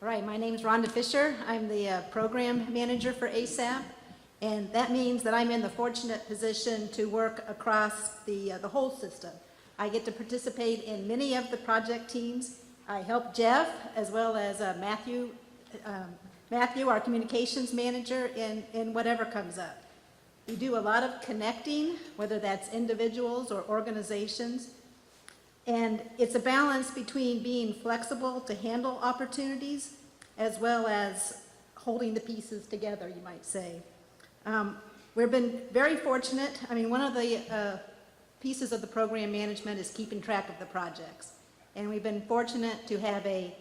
All right, my name is Rhonda Fischer. I'm the program manager for ASAP, and that means that I'm in the fortunate position to work across the whole system. I get to participate in many of the project teams. I help Jeff as well as Matthew, our communications manager, in whatever comes up. We do a lot of connecting, whether that's individuals or organizations. And it's a balance between being flexible to handle opportunities as well as holding the pieces together, you might say. We've been very fortunate. I mean, one of the pieces of the program management is keeping track of the projects. And we've been fortunate to have a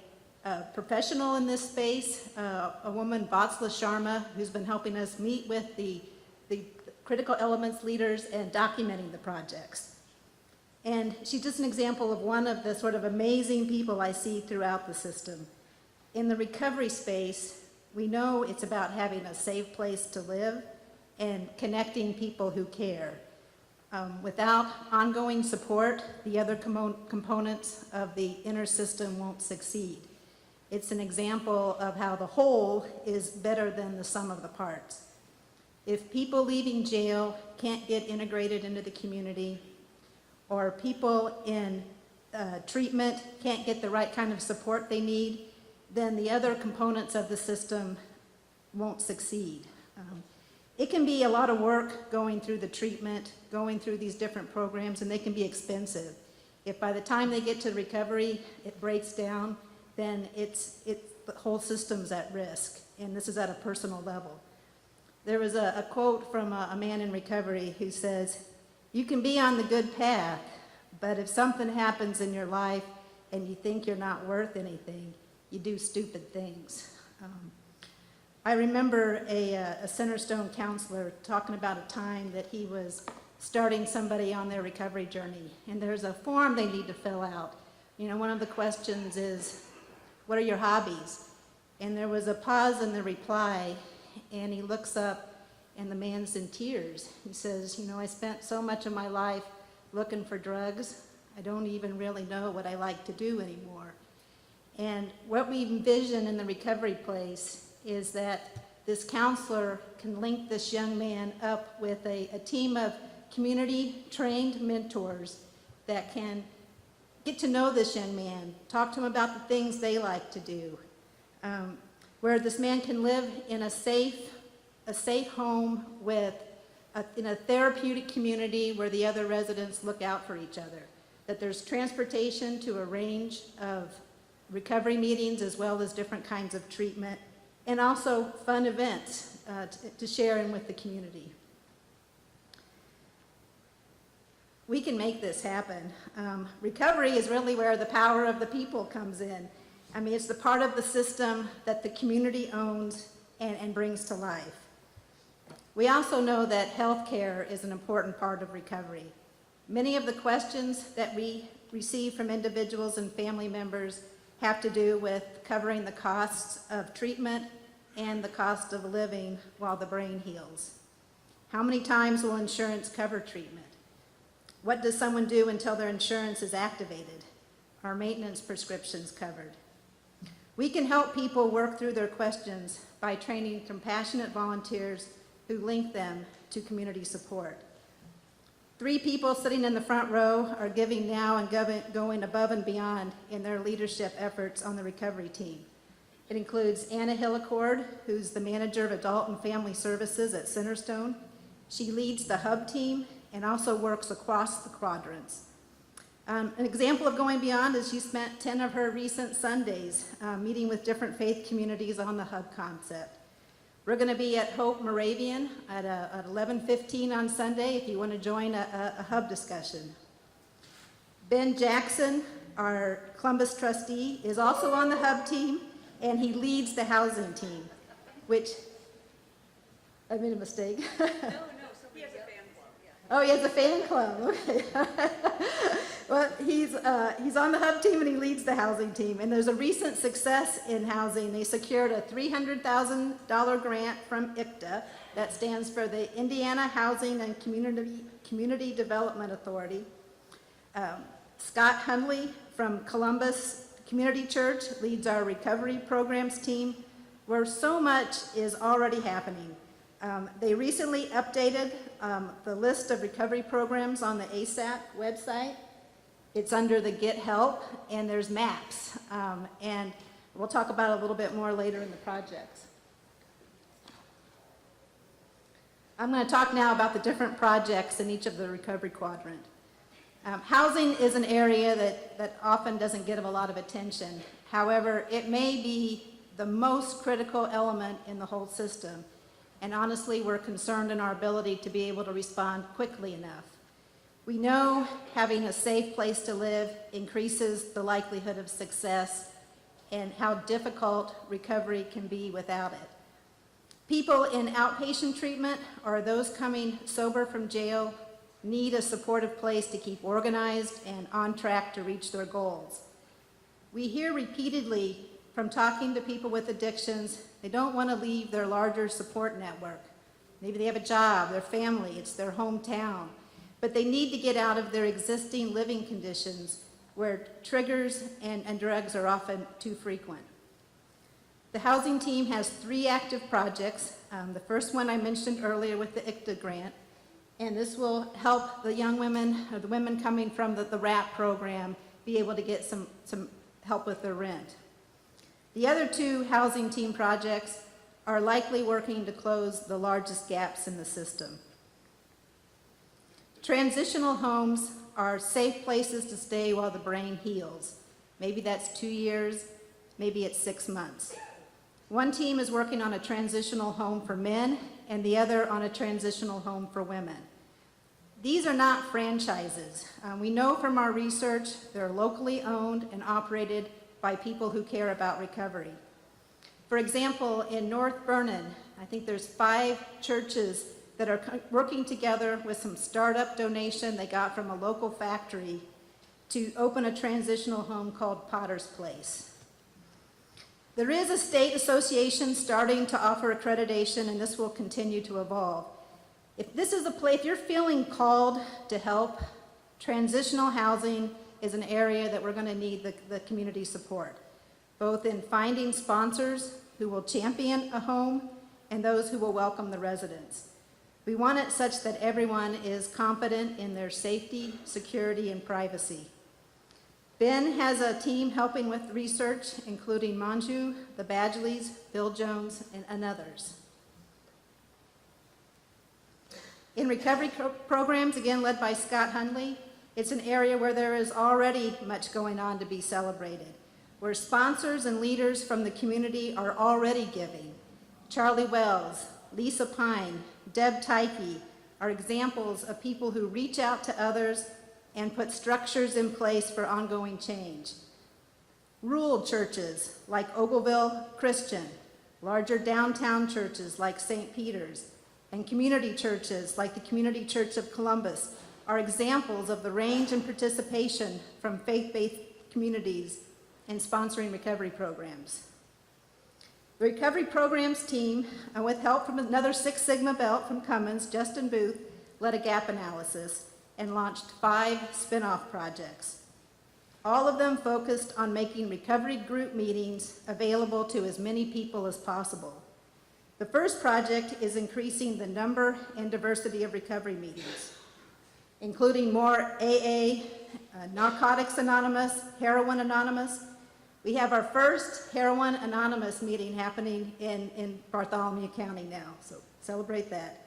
professional in this space, a woman, Vatsala Sharma, who's been helping us meet with the critical elements leaders and documenting the projects. And she's just an example of one of the sort of amazing people I see throughout the system. In the recovery space, we know it's about having a safe place to live and connecting people who care. Without ongoing support, the other components of the inner system won't succeed. It's an example of how the whole is better than the sum of the parts. If people leaving jail can't get integrated into the community, or people in treatment can't get the right kind of support they need, then the other components of the system won't succeed. It can be a lot of work going through the treatment, going through these different programs, and they can be expensive. If by the time they get to recovery, it breaks down, then the whole system's at risk, and this is at a personal level. There was a quote from a man in recovery who says, "You can be on the good path, but if something happens in your life and you think you're not worth anything, you do stupid things." I remember a Centerstone counselor talking about a time that he was starting somebody on their recovery journey, and there's a form they need to fill out. You know, one of the questions is, what are your hobbies? And there was a pause in the reply, and he looks up, and the man's in tears. He says, "You know, I spent so much of my life looking for drugs, I don't even really know what I like to do anymore." And what we envision in the recovery place is that this counselor can link this young man up with a team of community-trained mentors that can get to know this young man, talk to him about the things they like to do, where this man can live in a safe home in a therapeutic community where the other residents look out for each other, that there's transportation to a range of recovery meetings as well as different kinds of treatment, and also fun events to share in with the community. We can make this happen. Recovery is really where the power of the people comes in. I mean, it's the part of the system that the community owns and brings to life. We also know that healthcare is an important part of recovery. Many of the questions that we receive from individuals and family members have to do with covering the costs of treatment and the cost of living while the brain heals. How many times will insurance cover treatment? What does someone do until their insurance is activated? Are maintenance prescriptions covered? We can help people work through their questions by training compassionate volunteers who link them to community support. 3 people sitting in the front row are giving now and going above and beyond in their leadership efforts on the recovery team. It includes Anna Hillicord, who's the manager of adult and family services at Centerstone. She leads the hub team and also works across the quadrants. An example of going beyond is she spent 10 of her recent Sundays meeting with different faith communities on the hub concept. We're going to be at Hope Moravian at 11:15 on Sunday if you want to join a hub discussion. Ben Jackson, our Columbus trustee, is also on the hub team, and he leads the housing team, which, I made a mistake. No, so he has a fan club. Yeah. Oh, he has a fan club, okay. Well, he's on the hub team and he leads the housing team. And there's a recent success in housing. They secured a $300,000 grant from ICTA, that stands for the Indiana Housing and Community Development Authority. Scott Hundley from Columbus Community Church leads our recovery programs team, where so much is already happening. They recently updated the list of recovery programs on the ASAP website. It's under the Get Help, and there's maps. And we'll talk about it a little bit more later in the projects. I'm going to talk now about the different projects in each of the recovery quadrant. Housing is an area that often doesn't get a lot of attention. However, it may be the most critical element in the whole system. And honestly, we're concerned in our ability to be able to respond quickly enough. We know having a safe place to live increases the likelihood of success and how difficult recovery can be without it. People in outpatient treatment or those coming sober from jail need a supportive place to keep organized and on track to reach their goals. We hear repeatedly from talking to people with addictions, they don't want to leave their larger support network. Maybe they have a job, their family, it's their hometown, but they need to get out of their existing living conditions where triggers and drugs are often too frequent. The housing team has 3 active projects. The first one I mentioned earlier with the ICTA grant, and this will help the young women, or the women coming from the RAP program, be able to get some help with their rent. The other 2 housing team projects are likely working to close the largest gaps in the system. Transitional homes are safe places to stay while the brain heals. Maybe that's 2 years, maybe it's 6 months. One team is working on a transitional home for men and the other on a transitional home for women. These are not franchises. We know from our research they're locally owned and operated by people who care about recovery. For example, in North Vernon, I think there's 5 churches that are working together with some startup donation they got from a local factory to open a transitional home called Potter's Place. There is a state association starting to offer accreditation, and this will continue to evolve. If this is a place, if you're feeling called to help, transitional housing is an area that we're going to need the community support, both in finding sponsors who will champion a home and those who will welcome the residents. We want it such that everyone is confident in their safety, security, and privacy. Ben has a team helping with research, including Manju, the Badgeleys, Bill Jones, and others. In recovery programs, again led by Scott Hundley, it's an area where there is already much going on to be celebrated, where sponsors and leaders from the community are already giving. Charlie Wells, Lisa Pine, Deb Tyke are examples of people who reach out to others and put structures in place for ongoing change. Rural churches like Ogleville Christian, larger downtown churches like St. Peter's, and community churches like the Community Church of Columbus are examples of the range and participation from faith-based communities in sponsoring recovery programs. The recovery programs team, with help from another Six Sigma belt from Cummins, Justin Booth, led a gap analysis and launched 5 spin-off projects. All of them focused on making recovery group meetings available to as many people as possible. The first project is increasing the number and diversity of recovery meetings, including more AA, Narcotics Anonymous, Heroin Anonymous. We have our first Heroin Anonymous meeting happening in Bartholomew County now, so celebrate that.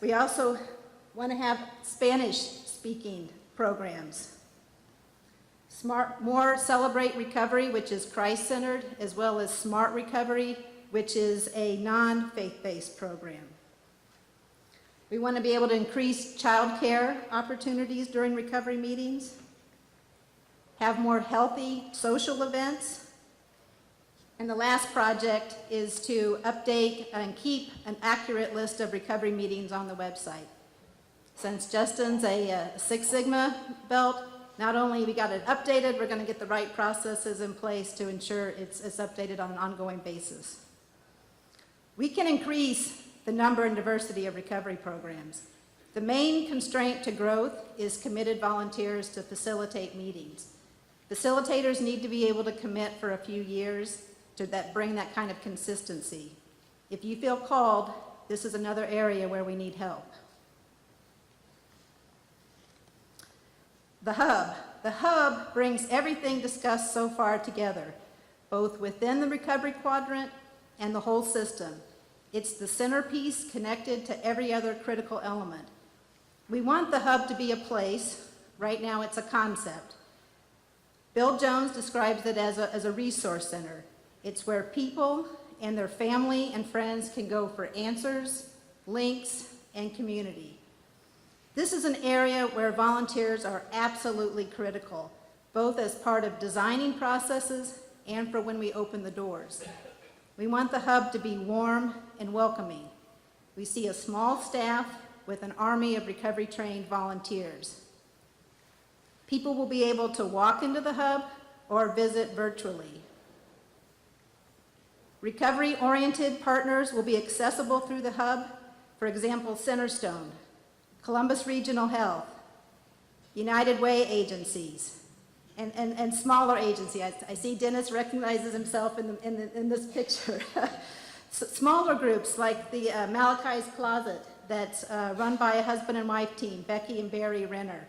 We also want to have Spanish-speaking programs. More Celebrate Recovery, which is Christ-centered, as well as Smart Recovery, which is a non-faith-based program. We want to be able to increase child care opportunities during recovery meetings, have more healthy social events, and the last project is to update and keep an accurate list of recovery meetings on the website. Since Justin's a Six Sigma belt, not only we got it updated, we're going to get the right processes in place to ensure it's updated on an ongoing basis. We can increase the number and diversity of recovery programs. The main constraint to growth is committed volunteers to facilitate meetings. Facilitators need to be able to commit for a few years to bring that kind of consistency. If you feel called, this is another area where we need help. The hub. The hub brings everything discussed so far together, both within the recovery quadrant and the whole system. It's the centerpiece connected to every other critical element. We want the hub to be a place. Right now it's a concept. Bill Jones describes it as a resource center. It's where people and their family and friends can go for answers, links, and community. This is an area where volunteers are absolutely critical, both as part of designing processes and for when we open the doors. We want the hub to be warm and welcoming. We see a small staff with an army of recovery-trained volunteers. People will be able to walk into the hub or visit virtually. Recovery-oriented partners will be accessible through the hub, for example, Centerstone, Columbus Regional Health, United Way agencies, and smaller agencies. I see Dennis recognizes himself in this picture. Smaller groups like the Malachi's Closet that's run by a husband and wife team, Becky and Barry Renner.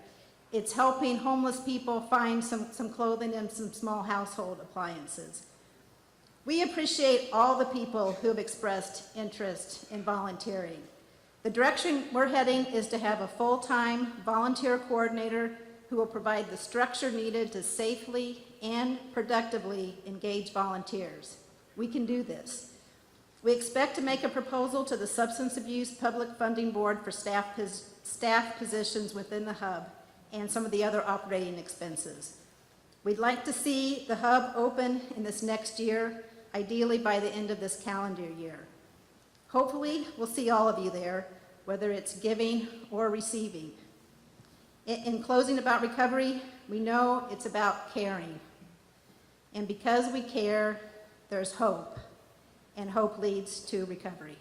It's helping homeless people find some clothing and some small household appliances. We appreciate all the people who have expressed interest in volunteering. The direction we're heading is to have a full-time volunteer coordinator who will provide the structure needed to safely and productively engage volunteers. We can do this. We expect to make a proposal to the Substance Abuse Public Funding Board for staff positions within the hub and some of the other operating expenses. We'd like to see the hub open in this next year, ideally by the end of this calendar year. Hopefully, we'll see all of you there, whether it's giving or receiving. In closing about recovery, we know it's about caring. And because we care, there's hope, and hope leads to recovery.